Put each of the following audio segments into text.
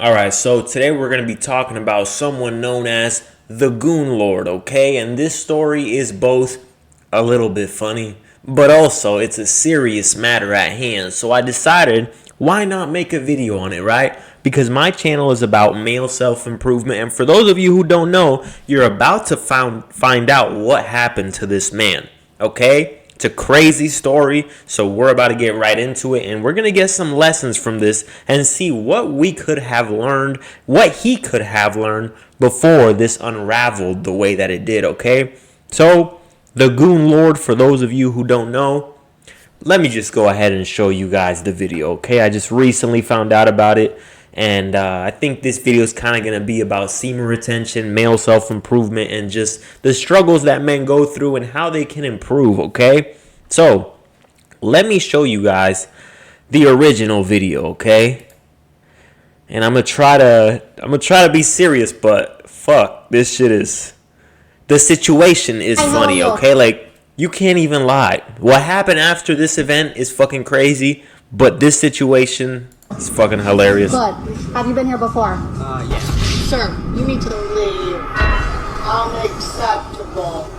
Alright, so today we're going to be talking about someone known as the Goon Lord, okay? And this story is both a little bit funny, but also it's a serious matter at hand. So I decided, why not make a video on it, right? Because my channel is about male self-improvement, and for those of you who don't know, you're about to find out what happened to this man, okay? It's a crazy story, so we're about to get right into it, and we're going to get some lessons from this and see what we could have learned, what he could have learned before this unraveled the way that it did, okay? So, the Goon Lord, for those of you who don't know, let me just go ahead and show you guys the video, okay? I just recently found out about it, and I think this video is kind of going to be about semen retention, male self-improvement, and just the struggles that men go through and how they can improve, okay? So, let me show you guys the original video, okay? And I'm going to try to be serious, but fuck, this shit is, the situation is funny, okay? Like, you can't even lie. What happened after this event is fucking crazy, but this situation is fucking hilarious. Good. Have you been here before? Yeah. Sir, you need to Leave. Unacceptable.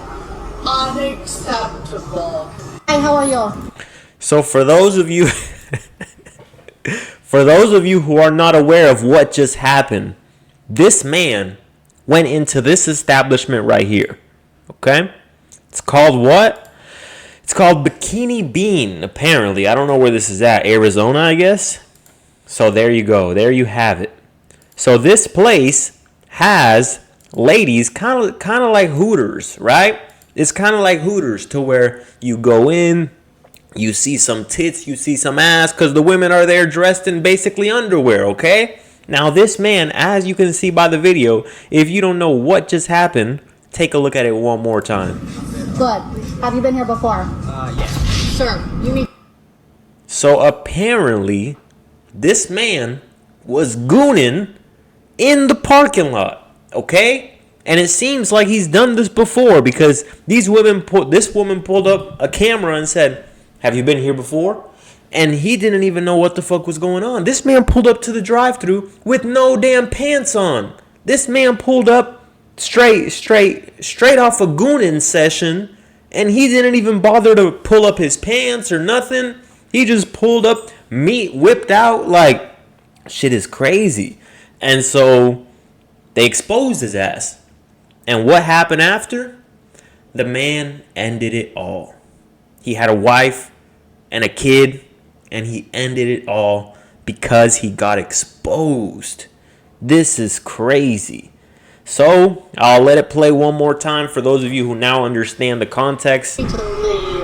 Unacceptable. Hi, how are you? So for those of you who are not aware of what just happened, this man went into this establishment right here. Okay? It's called what? It's called Bikini Bean, apparently. I don't know where this is at. Arizona, I guess? So there you go. There you have it. So this place has ladies kind of like Hooters, right? It's kind of like Hooters, to where you go in, you see some tits, you see some ass, because the women are there dressed in basically underwear, okay? Now this man, as you can see by the video, if you don't know what just happened, take a look at it one more time. Good. Have you been here before? Yeah. Sir, you need... So apparently, this man was gooning in the parking lot, okay? And it seems like he's done this before, because this woman pulled up a camera and said, "Have you been here before?" And he didn't even know what the fuck was going on. This man pulled up to the drive-thru with no damn pants on. This man pulled up straight off a gooning session, and he didn't even bother to pull up his pants or nothing. He just pulled up, meat whipped out, like, shit is crazy. And so they exposed his ass. And what happened after? The man ended it all. He had a wife and a kid, and he ended it all because he got exposed. This is crazy. So I'll let it play one more time for those of you who now understand the context. To leave.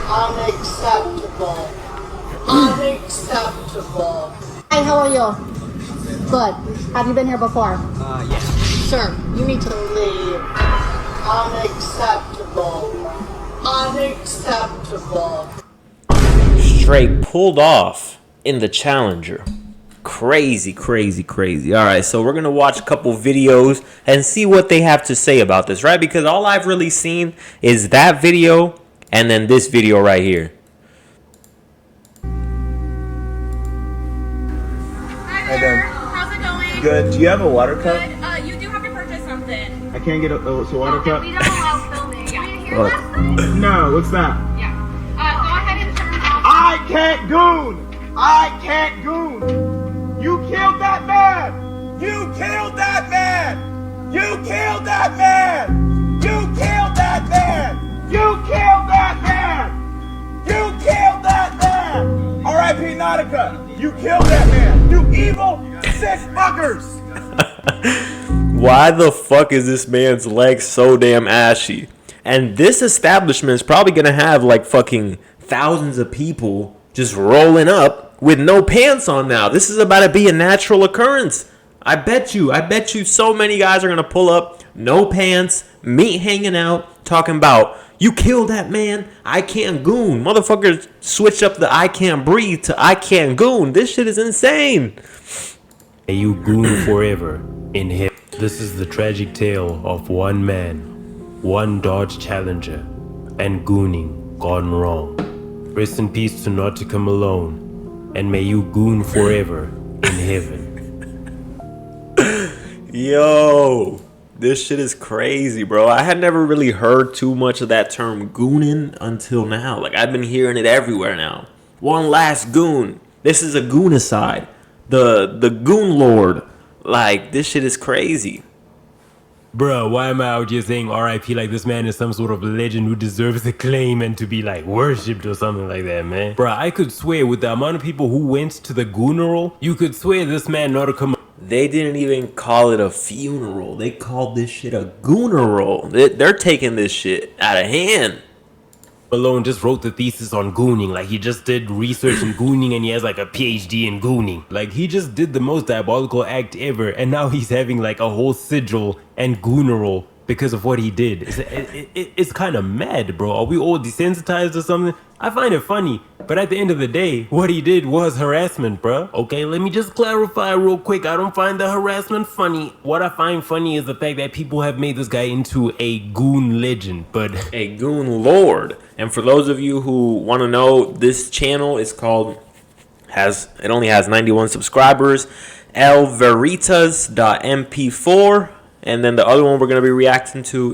Unacceptable. Unacceptable. Hi, how are you? Good. Have you been here before? Yeah. Sir, you need to... Leave. Unacceptable. Unacceptable. Straight pulled off in the Challenger. Crazy, crazy, crazy. All right, so we're going to watch a couple videos and see what they have to say about this, right? Because all I've really seen is that video and then this video right here. Hi there. How's it going? Good. Do you have a water cup? Good. You do have to purchase something. I can't get a water cup. We don't allow filming. You want to hear What? this? No, what's that? Yeah. Go ahead and turn it off. I can't goon! I can't goon! You killed that man! You killed that man! You killed that man! You killed that man! You killed that man! You killed that man! R.I.P. Nautica! You killed that man! You evil, sick fuckers! Why the fuck is this man's leg so damn ashy? And this establishment is probably going to have like fucking thousands of people just rolling up with no pants on now. This is about to be a natural occurrence. I bet you so many guys are going to pull up, no pants, meat hanging out, talking about, "You killed that man, I can't goon." Motherfuckers switch up the "I can't breathe" to "I can't goon." This shit is insane. May you goon forever in him. This is the tragic tale of one man, one Dodge Challenger, and gooning gone wrong. Rest in peace to Nautica Malone, and may you goon forever in heaven. Yo, this shit is crazy, bro. I had never really heard too much of that term goonin until now. Like, I've been hearing it everywhere now. One last goon. This is a goonicide. The Goon Lord. Like, this shit is crazy. Bruh, why am I out here saying RIP like this man is some sort of legend who deserves acclaim and to be like worshipped or something like that, man? Bruh, I could swear with the amount of people who went to the Gooneral, you could swear this man Nautica They didn't even call it a funeral. They called this shit a Gooneral. They're taking this shit out of hand. Malone just wrote the thesis on gooning. Like, he just did research in gooning and he has like a PhD in gooning. Like, he just did the most diabolical act ever, and now he's having like a whole sigil and Gooneral because of what he did. It's kind of mad, bro. Are we all desensitized or something? I find it funny, but at the end of the day, what he did was harassment, bro. Okay, let me just clarify real quick. I don't find the harassment funny. What I find funny is the fact that people have made this guy into a goon legend, but A Goon Lord. And for those of you who want to know, this channel is called, it only has 91 subscribers, elveritas.mp4. And then the other one we're going to be reacting to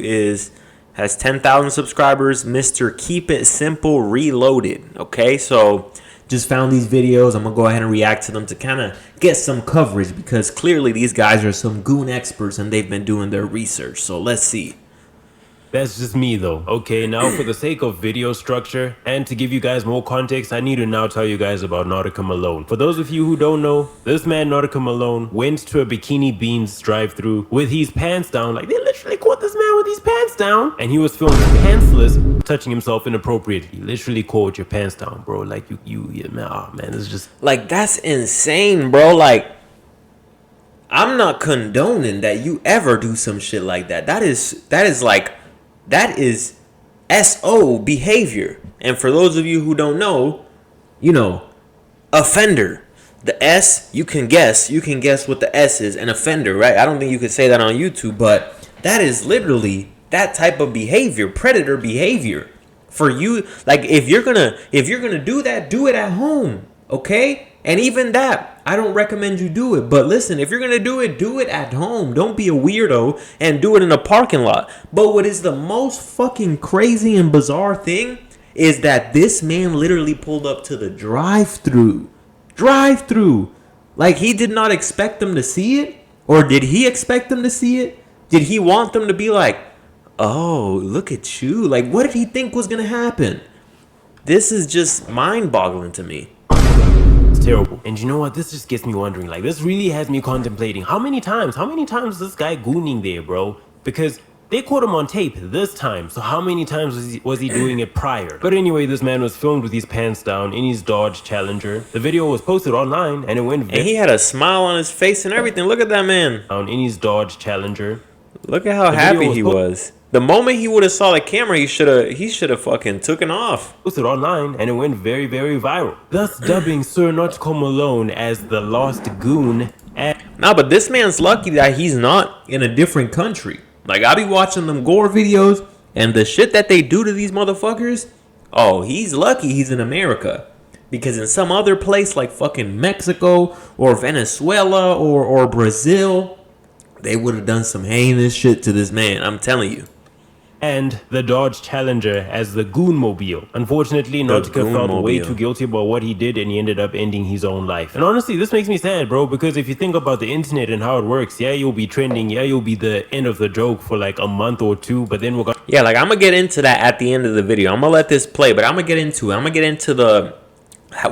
has 10,000 subscribers, Mr. Keep It Simple Reloaded. Okay, so just found these videos. I'm going to go ahead and react to them to kind of get some coverage, because clearly these guys are some goon experts and they've been doing their research. So let's see. that's just me though. Okay, now for the sake of video structure and to give you guys more context, I need to now tell you guys about Nautica Malone. For those of you who don't know, this man Nautica Malone went to a Bikini Beans drive-thru with his pants down. Like, they literally caught this man with his pants down, and he was filmed pantsless, touching himself inappropriately. Literally caught your pants down, bro. Like, yeah, man, oh, man, it's just Like, that's insane, bro. Like, I'm not condoning that you ever do some shit like that. That is SO behavior. And for those of you who don't know, offender. The S, you can guess what the S is, an offender, right? I don't think you could say that on YouTube, but that is literally that type of behavior, predator behavior. For you, like, if you're gonna do that, do it at home, okay? And even that, I don't recommend you do it. But listen, if you're gonna do it at home. Don't be a weirdo and do it in a parking lot. But what is the most fucking crazy and bizarre thing is that this man literally pulled up to the drive-thru. Like, he did not expect them to see it? Or did he expect them to see it? Did he want them to be like, oh, look at you? Like, what did he think was gonna happen? This is just mind-boggling to me. terrible. And you know what? This just gets me wondering. Like, this really has me contemplating. How many times is this guy gooning there, bro? Because they caught him on tape this time. So how many times was he doing it prior? But anyway, this man was filmed with his pants down in his Dodge Challenger. The video was posted online and it went And he had a smile on his face and everything. Look at that man. down in his Dodge Challenger. Look at how happy he was. The moment he would have saw the camera, he should have fucking taken off. Posted online and it went very, very viral. Thus dubbing Sir Nautica Malone as the lost goon. Nah, but this man's lucky that he's not in a different country. Like, I be watching them gore videos and the shit that they do to these motherfuckers. Oh, he's lucky he's in America. Because in some other place like fucking Mexico or Venezuela or Brazil, they would have done some heinous shit to this man. I'm telling you. And the Dodge Challenger as the Goonmobile. Unfortunately, Nautica felt way too guilty about what he did and he ended up ending his own life. And honestly, this makes me sad, bro, because if you think about the internet and how it works, yeah, you'll be trending, yeah, you'll be the end of the joke for like a month or two, but then we're gonna... Yeah, like, I'm gonna get into that at the end of the video. I'm gonna let this play, but I'm gonna get into it. I'm gonna get into the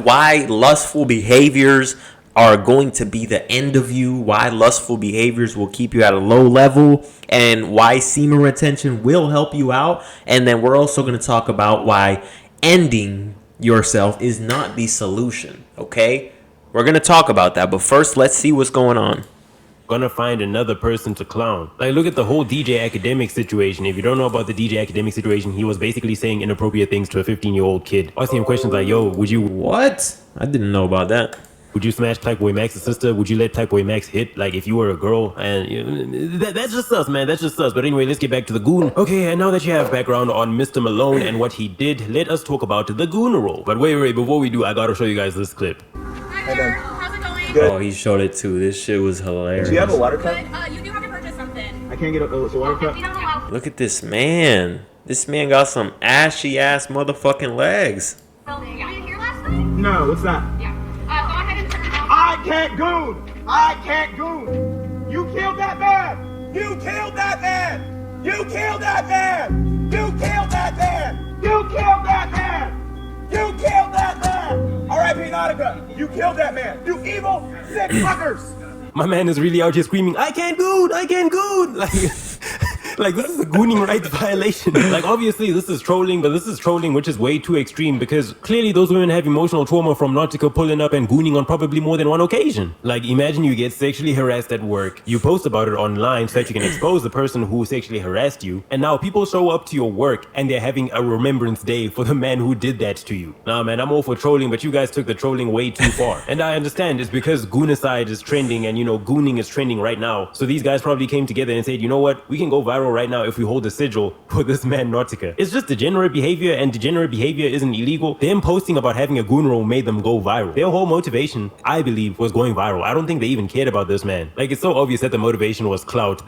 why lustful behaviors are going to be the end of you, why lustful behaviors will keep you at a low level, and why semen retention will help you out. And then we're also going to talk about why ending yourself is not the solution, okay? We're going to talk about that, but first, let's see what's going on. Gonna find another person to clown. Like, look at the whole DJ Academic situation. If you don't know about the DJ Academic situation, he was basically saying inappropriate things to a 15-year-old kid. Asking him questions like, yo, would you... What? I didn't know about that. Would you smash Typeboy Max's sister? Would you let Typeboy Max hit, like, if you were a girl? And you know, that's just us, man. That's just us. But anyway, let's get back to the Goon. Okay, and now that you have background on Mr. Malone and what he did, let us talk about the Gooneral. But wait, before we do, I gotta show you guys this clip. Hi there. How's it going? Good. Oh, he showed it too. This shit was hilarious. Do you have a water cup? Good. You do have to can't get a water cup. You don't allow Look at this man. This man got some ashy ass motherfucking legs. filming. Were you here last night? No, what's that? Yeah. Go ahead and turn it off. I can't goon. I can't goon. You killed that man. You killed that man. You killed that man. You killed that man. You killed that man. You killed that man. R.I.P. Nautica. You killed that man. You evil, sick fuckers. My man is really out here screaming, I can't goon, I can't goon. Like this is a gooning rights violation. Like obviously this is trolling, but this is trolling which is way too extreme because clearly those women have emotional trauma from Nautica pulling up and gooning on probably more than one occasion. Like imagine you get sexually harassed at work, you post about it online so that you can expose the person who sexually harassed you, and now people show up to your work and they're having a remembrance day for the man who did that to you. Nah man, I'm all for trolling, but you guys took the trolling way too far. And I understand it's because goonicide is trending and you know gooning is trending right now. So these guys probably came together and said, you know what, we can go viral right now if we hold a sigil for this man Nautica. It's just degenerate behavior, and degenerate behavior isn't illegal. Them posting about having a Gooneral made them go viral. Their whole motivation, I believe, was going viral. I don't think they even cared about this man. Like it's so obvious that the motivation was clout.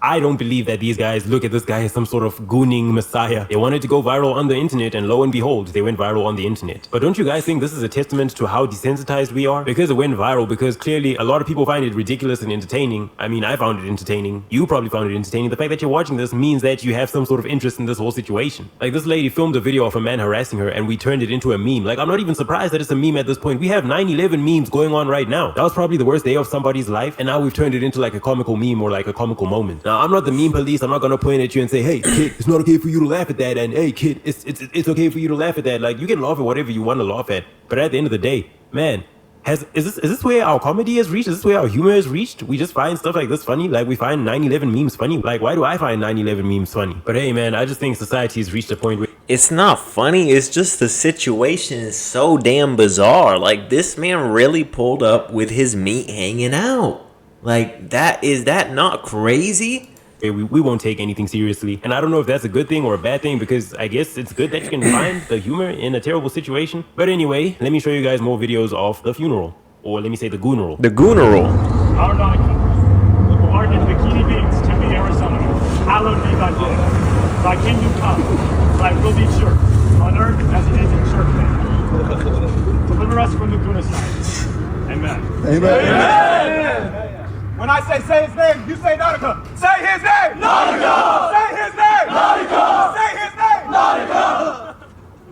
I don't believe that these guys look at this guy as some sort of gooning messiah. They wanted to go viral on the internet, and lo and behold, they went viral on the internet. But don't you guys think this is a testament to how desensitized we are? Because it went viral, because clearly a lot of people find it ridiculous and entertaining. I mean, I found it entertaining. You probably found it entertaining. The fact that you're watching this means that you have some sort of interest in this whole situation. Like this lady filmed a video of a man harassing her and we turned it into a meme. Like I'm not even surprised that it's a meme at this point. We have 9/11 memes going on right now. That was probably the worst day of somebody's life, and now we've turned it into like a comical meme or like a comical moment. Now I'm not the meme police. I'm not gonna point at you and say, hey kid, it's not okay for you to laugh at that, and hey kid, it's okay for you to laugh at that. Like you can laugh at whatever you want to laugh at, but at the end of the day, man, is this where our comedy has reached? Is this where our humor has reached? We just find stuff like this funny? Like we find 9/11 memes funny? Like why do I find 9/11 memes funny? But hey man, I just think society has reached a point where It's not funny, it's just the situation is so damn bizarre. Like this man really pulled up with his meat hanging out. Like is that not crazy? we won't take anything seriously. And I don't know if that's a good thing or a bad thing, because I guess it's good that you can find the humor in a terrible situation. But anyway, let me show you guys more videos of the funeral. Or let me say the Gooneral. The Gooneral. Our Nautica, born in Bikini Beach, Tempe, Arizona, hallowed be thy name. Thy kingdom come, thy will be sure, on earth as it is in church. Deliver us from the Goonicide. Amen. Amen. When I say his name, you say Nautica. Say his name. Nautica. Say his name. Nautica. Say his name. Nautica.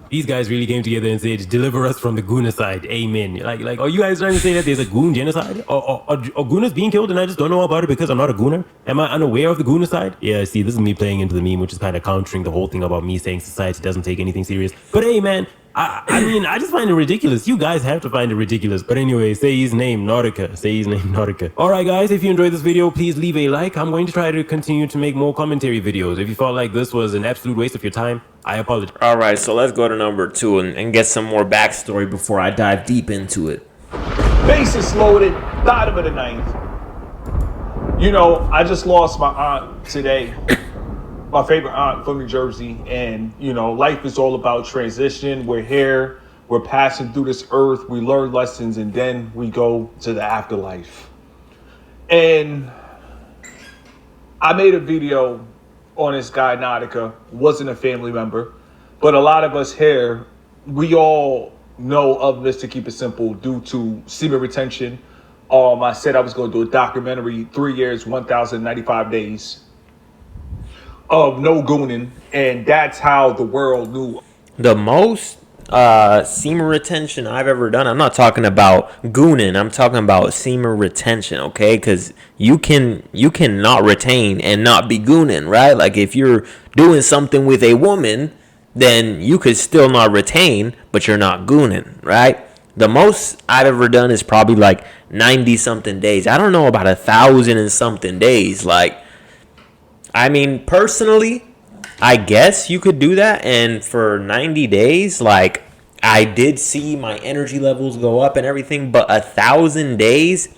These guys really came together and said, deliver us from the Goonicide. Amen. Like, are you guys trying to say that there's a Goon genocide? Or Gooners being killed and I just don't know about it because I'm not a Gooner? Am I unaware of the Goonicide? Yeah, see, this is me playing into the meme, which is kind of countering the whole thing about me saying society doesn't take anything serious. But hey, man, I mean, I just find it ridiculous. You guys have to find it ridiculous. But anyway, say his name, Nautica. Say his name, Nautica. Alright guys, if you enjoyed this video, please leave a like. I'm going to try to continue to make more commentary videos. If you felt like this was an absolute waste of your time, I apologize. Alright, so let's go to number 2 and get some more backstory before I dive deep into it. Bases loaded, bottom of the ninth. You know, I just lost my aunt today. My favorite aunt from New Jersey, and you know, life is all about transition. We're here, we're passing through this earth, we learn lessons, and then we go to the afterlife. And I made a video on this guy Nautica, wasn't a family member, but a lot of us here, we all know of this, to keep it simple, due to semen retention. I said I was going to do a documentary, 3 years, 1,095 days of no gooning, and that's how the world knew. The most semen retention I've ever done, I'm not talking about gooning, I'm talking about semen retention, okay? Because you cannot retain and not be gooning, right? Like if you're doing something with a woman, then you could still not retain, but you're not gooning, right? The most I've ever done is probably like 90 something days. I don't know about 1,000 and something days. Like, I mean, personally, I guess you could do that. And for 90 days, like, I did see my energy levels go up and everything. But 1,000 days,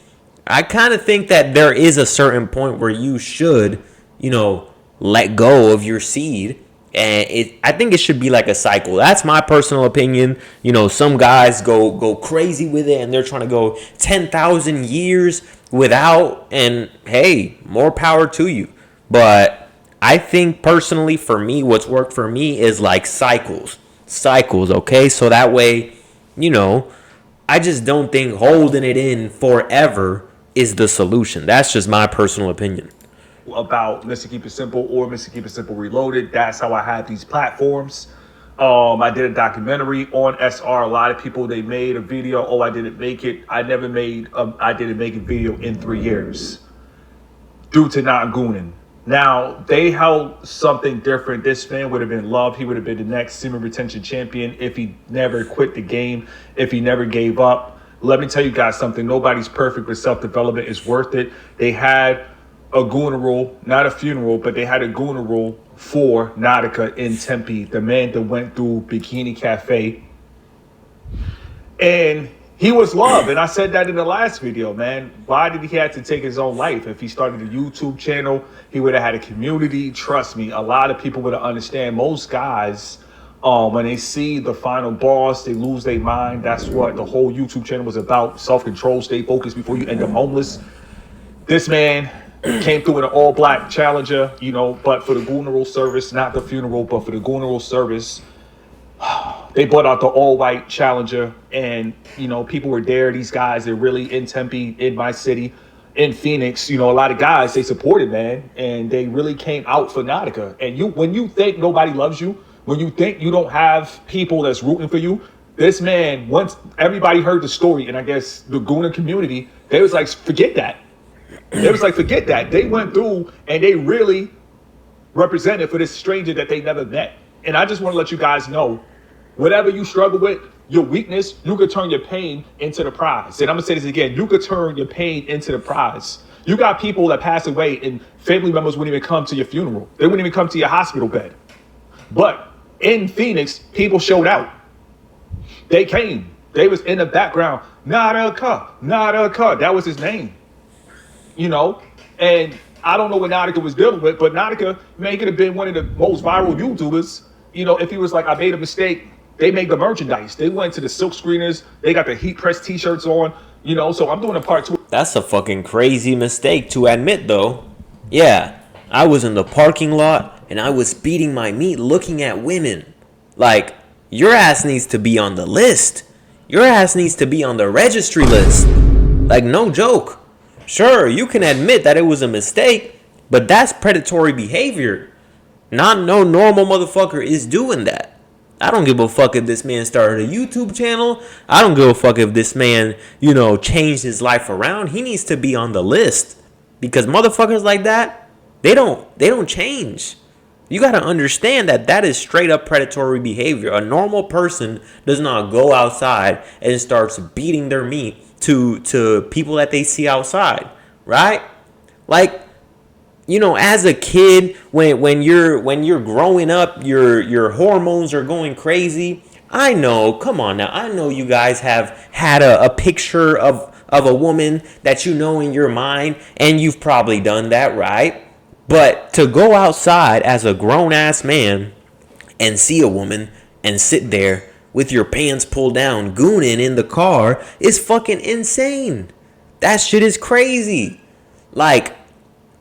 I kind of think that there is a certain point where you should, you know, let go of your seed. And I think it should be like a cycle. That's my personal opinion. You know, some guys go crazy with it and they're trying to go 10,000 years without. And hey, more power to you. But I think personally for me, what's worked for me is like cycles, okay? So that way, you know, I just don't think holding it in forever is the solution. That's just my personal opinion. About Mr. Keep It Simple or Mr. Keep It Simple Reloaded. That's how I had these platforms. I did a documentary on SR. A lot of people, they made a video. Oh, I didn't make it. I didn't make a video in 3 years due to not gooning. Now, they held something different. This man would have been loved. He would have been the next semen retention champion if he never quit the game, if he never gave up. Let me tell you guys something. Nobody's perfect, but self-development is worth it. They had a Gooneral, not a funeral, but they had a Gooneral for Nautica in Tempe, the man that went through Bikini Cafe. And he was loved. And I said that in the last video, man. Why did he have to take his own life? If he started a YouTube channel, he would have had a community. Trust me, a lot of people would have understand. Most guys, when they see the final boss, they lose their mind. That's what the whole YouTube channel was about. Self-control, stay focused before you end up homeless. This man came through in an all-black Challenger, you know, but for the Gooneral service, not the funeral, but for the Gooneral service, they brought out the all-white Challenger, and, you know, people were there. These guys, they're really in Tempe, in my city, in Phoenix. You know, a lot of guys, they supported, man, and they really came out for Nautica. And when you think nobody loves you, when you think you don't have people that's rooting for you, this man, once everybody heard the story, and I guess the Gooner community, they was like, forget that. They was like, forget that. They went through and they really represented for this stranger that they never met. And I just want to let you guys know, whatever you struggle with, your weakness, you could turn your pain into the prize. And I'm going to say this again. You could turn your pain into the prize. You got people that pass away and family members wouldn't even come to your funeral. They wouldn't even come to your hospital bed. But in Phoenix, people showed out. They came. They was in the background. Nautica. That was his name. You know, and I don't know what Nautica was dealing with, but Nautica, man, he could have been one of the most viral YouTubers. You know, if he was like, I made a mistake, they made the merchandise. They went to the silk screeners. They got the heat press t-shirts on, you know, so I'm doing a part 2. That's a fucking crazy mistake to admit, though. Yeah, I was in the parking lot and I was beating my meat looking at women. Like, your ass needs to be on the list. Your ass needs to be on the registry list. Like, no joke. Sure, you can admit that it was a mistake, but that's predatory behavior. Not no normal motherfucker is doing that. I don't give a fuck if this man started a YouTube channel. I don't give a fuck if this man, you know, changed his life around. He needs to be on the list. Because motherfuckers like that, they don't change. You got to understand that that is straight up predatory behavior. A normal person does not go outside and starts beating their meat to people that they see outside, right? Like, you know, as a kid, when you're growing up, your hormones are going crazy. I know, come on now. I know you guys have had a picture of a woman that you know in your mind, and you've probably done that, right? But to go outside as a grown-ass man and see a woman and sit there with your pants pulled down, gooning in the car is fucking insane. That shit is crazy. Like,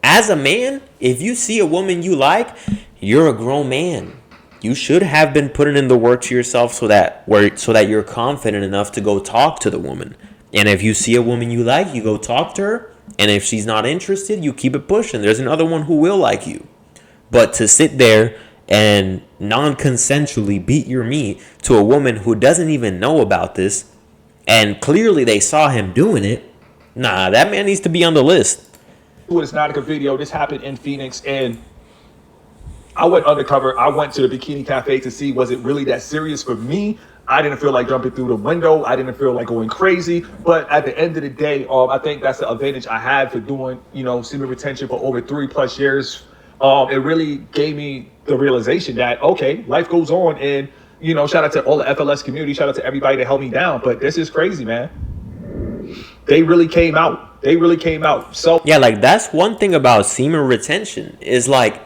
as a man, if you see a woman you like, you're a grown man. You should have been putting in the work to yourself so that you're confident enough to go talk to the woman. And if you see a woman you like, you go talk to her. And if she's not interested, you keep it pushing. There's another one who will like you. But to sit there and non-consensually beat your meat to a woman who doesn't even know about this, and clearly they saw him doing it, nah, that man needs to be on the list. With this Nautica video, this happened in Phoenix, and I went undercover. I went to the Bikini Cafe to see, was it really that serious for me? I didn't feel like jumping through the window. I didn't feel like going crazy. But at the end of the day, I think that's the advantage I had for doing, you know, semen retention for over 3+ years. It really gave me the realization that, okay, life goes on. And, you know, shout out to all the FLS community. Shout out to everybody that held me down. But this is crazy, man. They really came out. So yeah, like, that's one thing about semen retention is, like,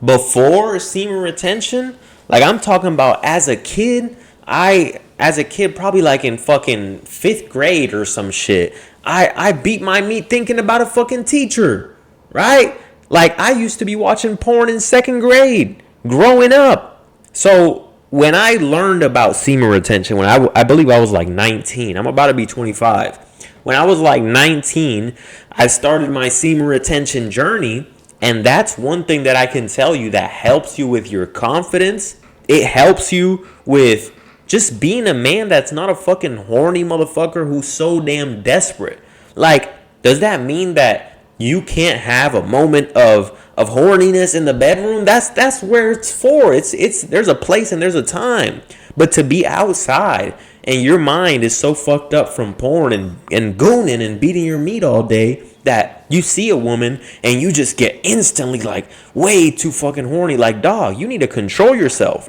before semen retention, like, I'm talking about as a kid, probably like in fucking 5th grade or some shit, I beat my meat thinking about a fucking teacher, right? Like, I used to be watching porn in second grade growing up. So when I learned about semen retention, when I believe I was like 19, I'm about to be 25. When I was like 19, I started my semen retention journey. And that's one thing that I can tell you that helps you with your confidence. It helps you with just being a man that's not a fucking horny motherfucker who's so damn desperate. Like, does that mean that you can't have a moment of horniness in the bedroom? That's where it's for. It's there's a place and there's a time. But to be outside and your mind is so fucked up from porn and gooning and beating your meat all day that you see a woman and you just get instantly like way too fucking horny. Like, dog, you need to control yourself.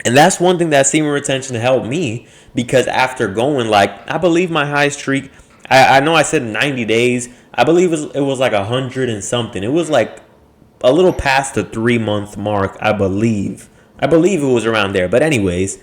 And that's one thing that semen retention helped me, because after going, like, I believe my high streak, I know I said 90 days. I believe it was like 100 and something. It was like a little past the 3-month mark, I believe. I believe it was around there. But anyways,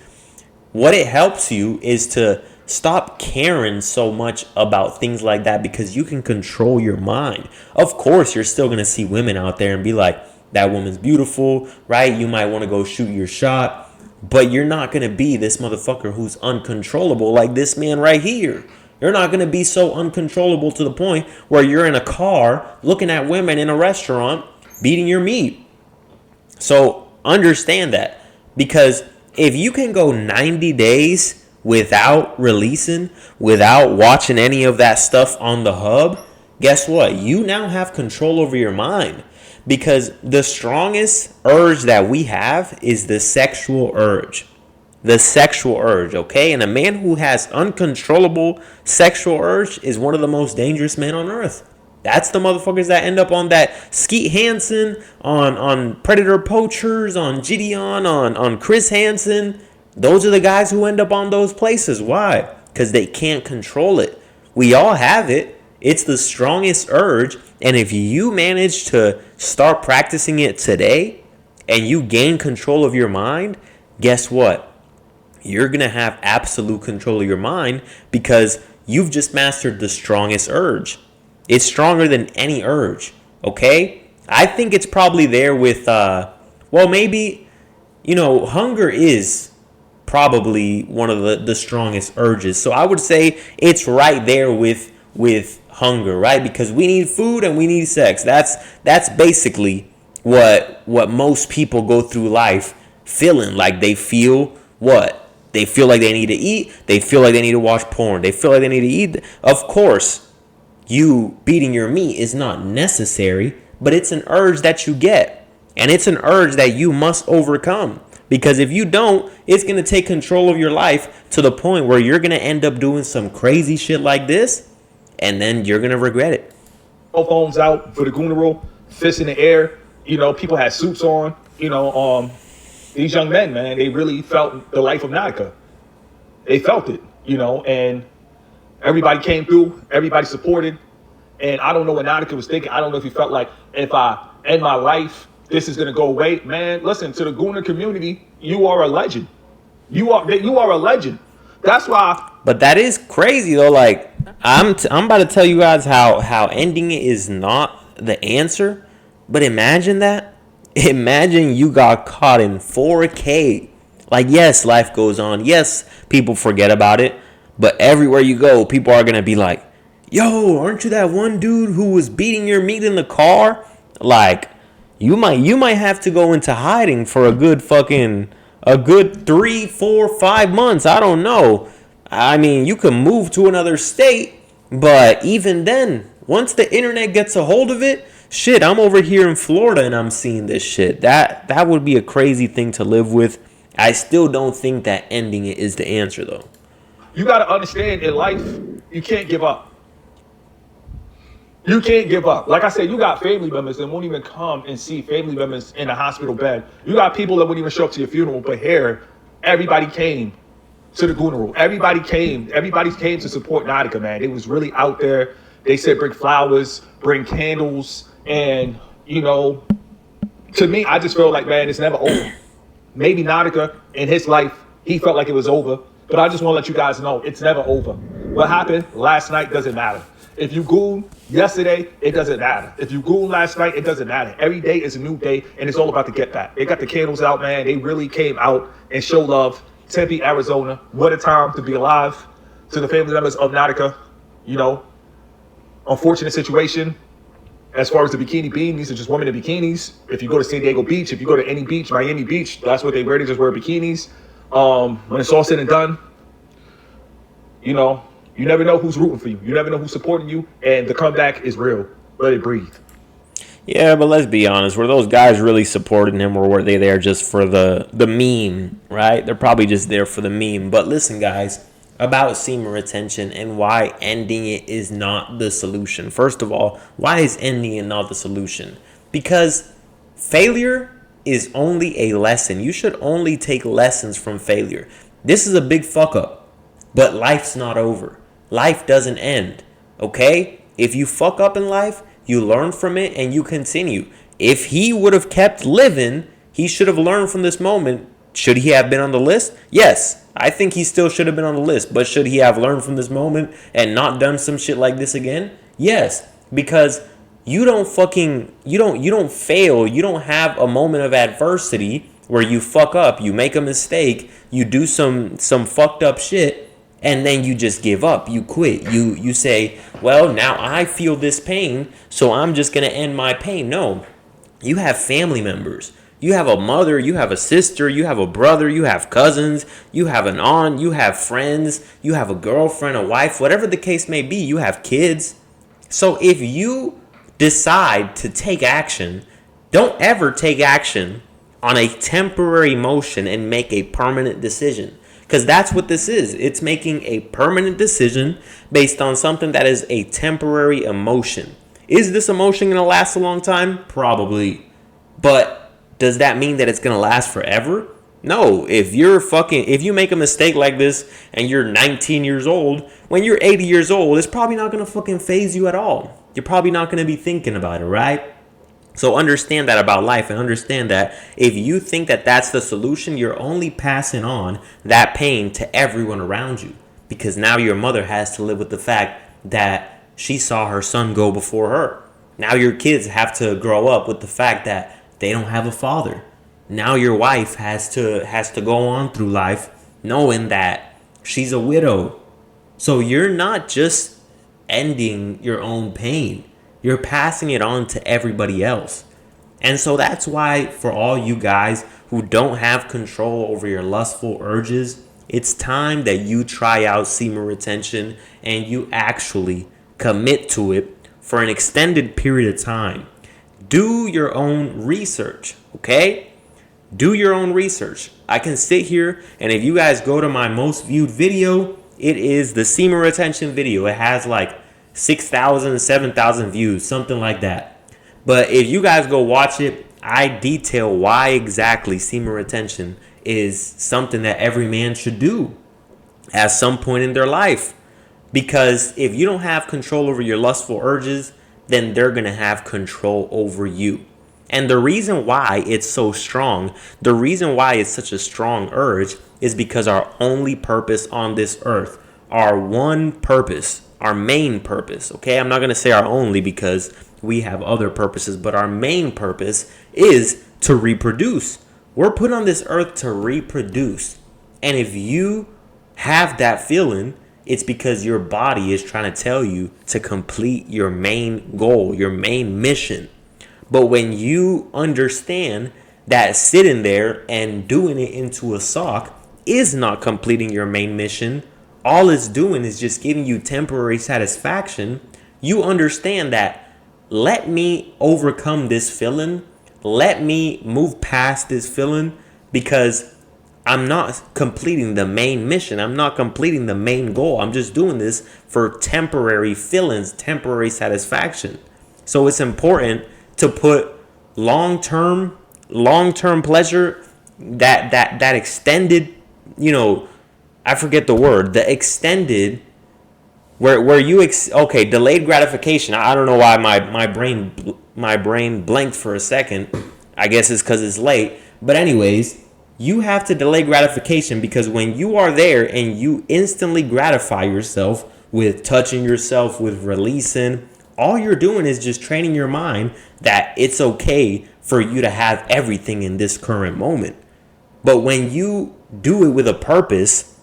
what it helps you is to stop caring so much about things like that, because you can control your mind. Of course, you're still going to see women out there and be like, that woman's beautiful, right? You might want to go shoot your shot, but you're not going to be this motherfucker who's uncontrollable like this man right here. You're not going to be so uncontrollable to the point where you're in a car looking at women in a restaurant beating your meat. So understand that, because if you can go 90 days without releasing, without watching any of that stuff on the hub, guess what? You now have control over your mind, because the strongest urge that we have is the sexual urge. The sexual urge, okay? And a man who has uncontrollable sexual urge is one of the most dangerous men on earth. That's the motherfuckers that end up on that Skeet Hansen, on Predator Poachers, on Gideon, on Chris Hansen. Those are the guys who end up on those places. Why? Because they can't control it. We all have it. It's the strongest urge. And if you manage to start practicing it today and you gain control of your mind, guess what? You're going to have absolute control of your mind, because you've just mastered the strongest urge. It's stronger than any urge, okay? I think it's probably there with, maybe, hunger is probably one of the strongest urges. So I would say it's right there with hunger, right? Because we need food and we need sex. That's basically what most people go through life feeling like. They feel what? They feel like they need to eat. They feel like they need to watch porn. They feel like they need to eat. Of course, you beating your meat is not necessary, but it's an urge that you get. And it's an urge that you must overcome. Because if you don't, it's going to take control of your life to the point where you're going to end up doing some crazy shit like this, and then you're going to regret it. Cell phones out for the Gooneral, fists in the air. People had suits on. These young men, man, they really felt the life of Nautica. They felt it, and everybody came through. Everybody supported. And I don't know what Nautica was thinking. I don't know if he felt like, if I end my life, this is going to go away. Man, listen, to the Gooner community, you are a legend. You are a legend. That's why. But that is crazy, though. Like, I'm about to tell you guys how ending it is not the answer. But imagine that. Imagine you got caught in 4K. Like, yes, life goes on. Yes, people forget about it. But everywhere you go, people are going to be like, yo, aren't you that one dude who was beating your meat in the car? Like, you might have to go into hiding for a good 3, 4, 5 months. I don't know. I mean, you can move to another state, but even then, once the internet gets a hold of it, shit, I'm over here in Florida and I'm seeing this shit. That would be a crazy thing to live with. I still don't think that ending it is the answer, though. You got to understand, in life, you can't give up. You can't give up. Like I said, you got family members that won't even come and see family members in a hospital bed. You got people that wouldn't even show up to your funeral. But here, everybody came to the Gooneral. Everybody came to support Nautica, man. It was really out there. They said bring flowers, bring candles. And, to me, I just feel like, man, it's never over. Maybe Nautica, in his life, he felt like it was over. But I just want to let you guys know, it's never over. What happened last night doesn't matter. If you goon yesterday, it doesn't matter. If you goon last night, it doesn't matter. Every day is a new day, and it's all about the get back. They got the candles out, man. They really came out and showed love. Tempe, Arizona. What a time to be alive. To the family members of Nautica, you know, unfortunate situation. As far as the bikini beam, these are just women in bikinis. If you go to San Diego Beach, if you go to any beach, Miami Beach, that's what they wear. They just wear bikinis. When it's all said and done, you know, you never know who's rooting for you. You never know who's supporting you. And the comeback is real. Let it breathe. Yeah, but let's be honest. Were those guys really supporting him, or were they there just for the meme, right? They're probably just there for the meme. But listen, guys, about semen retention and why ending it is not the solution. First of all, why is ending it not the solution? Because failure is only a lesson. You should only take lessons from failure. This is a big fuck up, but life's not over. Life doesn't end, okay? If you fuck up in life, you learn from it and you continue. If he would have kept living, he should have learned from this moment. Should he have been on the list? Yes, I think he still should have been on the list. But should he have learned from this moment and not done some shit like this again? Yes, because you don't fail. You don't have a moment of adversity where you fuck up, you make a mistake, you do some fucked up shit, and then you just give up. You quit. You say, well, now I feel this pain, so I'm just going to end my pain. No, you have family members. You have a mother, you have a sister, you have a brother, you have cousins, you have an aunt, you have friends, you have a girlfriend, a wife, whatever the case may be, you have kids. So if you decide to take action, don't ever take action on a temporary emotion and make a permanent decision. Because that's what this is. It's making a permanent decision based on something that is a temporary emotion. Is this emotion going to last a long time? Probably. But does that mean that it's going to last forever? No. If you make a mistake like this and you're 19 years old, when you're 80 years old, it's probably not going to fucking phase you at all. You're probably not going to be thinking about it, right? So understand that about life, and understand that if you think that that's the solution, you're only passing on that pain to everyone around you. Because now your mother has to live with the fact that she saw her son go before her. Now your kids have to grow up with the fact that they don't have a father. Now your wife has to go on through life knowing that she's a widow. So you're not just ending your own pain. You're passing it on to everybody else. And so that's why for all you guys who don't have control over your lustful urges, it's time that you try out semen retention and you actually commit to it for an extended period of time. Do your own research, okay? Do your own research. I can sit here, and if you guys go to my most viewed video, it is the semen retention video. It has like 6,000, 7,000 views, something like that. But if you guys go watch it, I detail why exactly semen retention is something that every man should do at some point in their life. Because if you don't have control over your lustful urges, then they're going to have control over you. And the reason why it's so strong, the reason why it's such a strong urge is because our only purpose on this earth, our one purpose, our main purpose, okay? I'm not going to say our only because we have other purposes, but our main purpose is to reproduce. We're put on this earth to reproduce. And if you have that feeling, it's because your body is trying to tell you to complete your main goal, your main mission. But when you understand that sitting there and doing it into a sock is not completing your main mission, all it's doing is just giving you temporary satisfaction, you understand that let me overcome this feeling. Let me move past this feeling because I'm not completing the main mission. I'm not completing the main goal. I'm just doing this for temporary feelings, temporary satisfaction. So it's important to put long-term pleasure, that extended, I forget the word, the extended, where you delayed gratification. I don't know why my brain blanked for a second. I guess it's because it's late. But anyways, you have to delay gratification because when you are there and you instantly gratify yourself with touching yourself, with releasing. All you're doing is just training your mind that it's okay for you to have everything in this current moment. But when you do it with a purpose,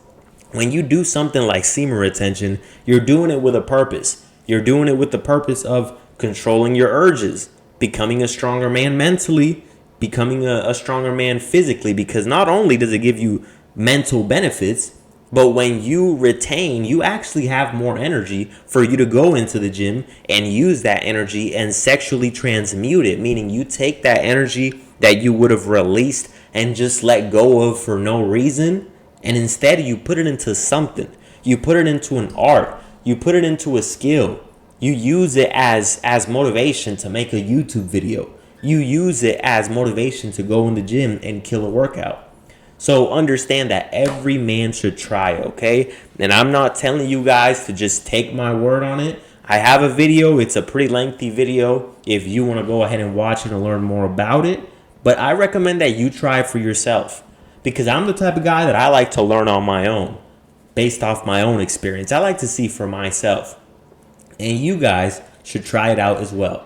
when you do something like semen retention, you're doing it with a purpose. You're doing it with the purpose of controlling your urges, becoming a stronger man mentally, becoming a stronger man physically, because not only does it give you mental benefits, but when you retain, you actually have more energy for you to go into the gym and use that energy and sexually transmute it, meaning you take that energy that you would have released and just let go of for no reason, and instead you put it into something. You put it into an art. You put it into a skill. You use it as motivation to make a YouTube video. You use it as motivation to go in the gym and kill a workout. So understand that every man should try, okay? And I'm not telling you guys to just take my word on it. I have a video. It's a pretty lengthy video if you want to go ahead and watch it and learn more about it. But I recommend that you try it for yourself, because I'm the type of guy that I like to learn on my own, based off my own experience. I like to see for myself. And you guys should try it out as well.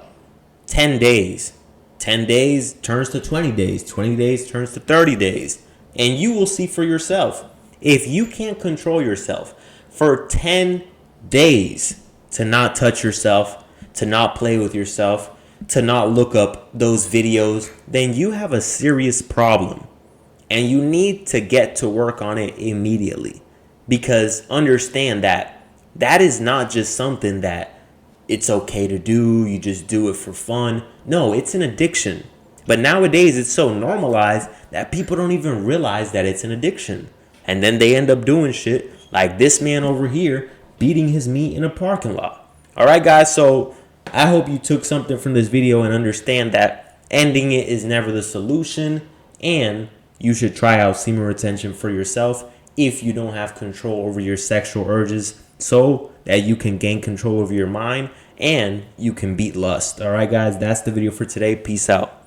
10 days. 10 days turns to 20 days. 20 days turns to 30 days. And you will see for yourself. If you can't control yourself for 10 days to not touch yourself, to not play with yourself, to not look up those videos, then you have a serious problem. And you need to get to work on it immediately. Because understand that that is not just something that it's okay to do, you just do it for fun. No, it's an addiction. But nowadays it's so normalized that people don't even realize that it's an addiction. And then they end up doing shit like this man over here beating his meat in a parking lot. All right, guys, so I hope you took something from this video and understand that ending it is never the solution, and you should try out semen retention for yourself if you don't have control over your sexual urges, so that you can gain control over your mind and you can beat lust. All right, guys, that's the video for today. Peace out.